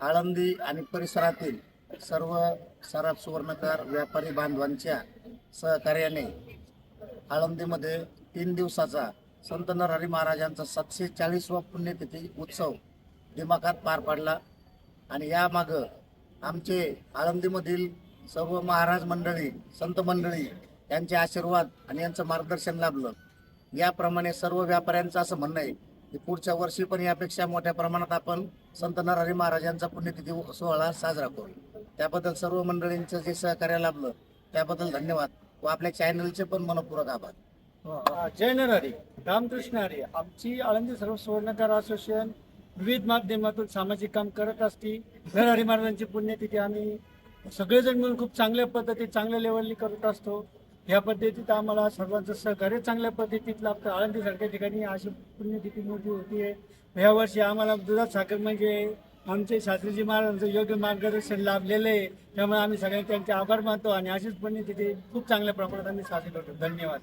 आळंदी आणि परिसरातील सर्व सराफ सुवर्णकार व्यापारी बांधवांच्या सहकार्याने आळंदीमध्ये 3 दिवसाचा संत नरहरी महाराजांचा 740वा पुण्यतिथी उत्सव दिमाखात पार पडला। आणि यामागं आमचे आळंदीमधील सर्व महाराज मंडळी, संत मंडळी यांचे आशीर्वाद आणि यांचं मार्गदर्शन लाभलं। याप्रमाणे सर्व व्यापाऱ्यांचं असं म्हणणं आहे की पुढच्या वर्षी पण यापेक्षा मोठ्या प्रमाणात आपण संत नरहरी महाराजांचा पुण्यतिथी सोहळा साजरा करू। त्याबद्दल सर्व मंडळींचं जे सहकार्य लाभलं त्याबद्दल धन्यवाद व आपल्या चॅनलचे पण मनपूर्वक आभार। जय नरहरी, रामकृष्ण हरी। आमची आळंदी सर्व सुवर्णकार असोसिएशन विविध माध्यमातून सामाजिक काम करत असते। नरहरी महाराजांची पुण्यतिथी आम्ही सगळेजण मिळून खूप चांगल्या पद्धतीत चांगल्या लेवलनी करत असतो। ह्या पद्धतीत आम्हाला सर्वांचं सहकार्य चांगल्या पद्धतीत लाभतं। आळंदीसारख्या ठिकाणी अशी पुण्यतिथी मोठी होतीये। यावर्षी आम्हाला दुधात साखर म्हणजे आमचे शास्त्रीजी महाराजांचं योग्य मार्गदर्शन लाभलेलं आहे। त्यामुळे आम्ही सगळ्यांचे त्यांचे आभार मानतो आणि अशीच पुण्यतिथी खूप चांगल्या प्रमाणात आम्ही साजरी करतो। धन्यवाद।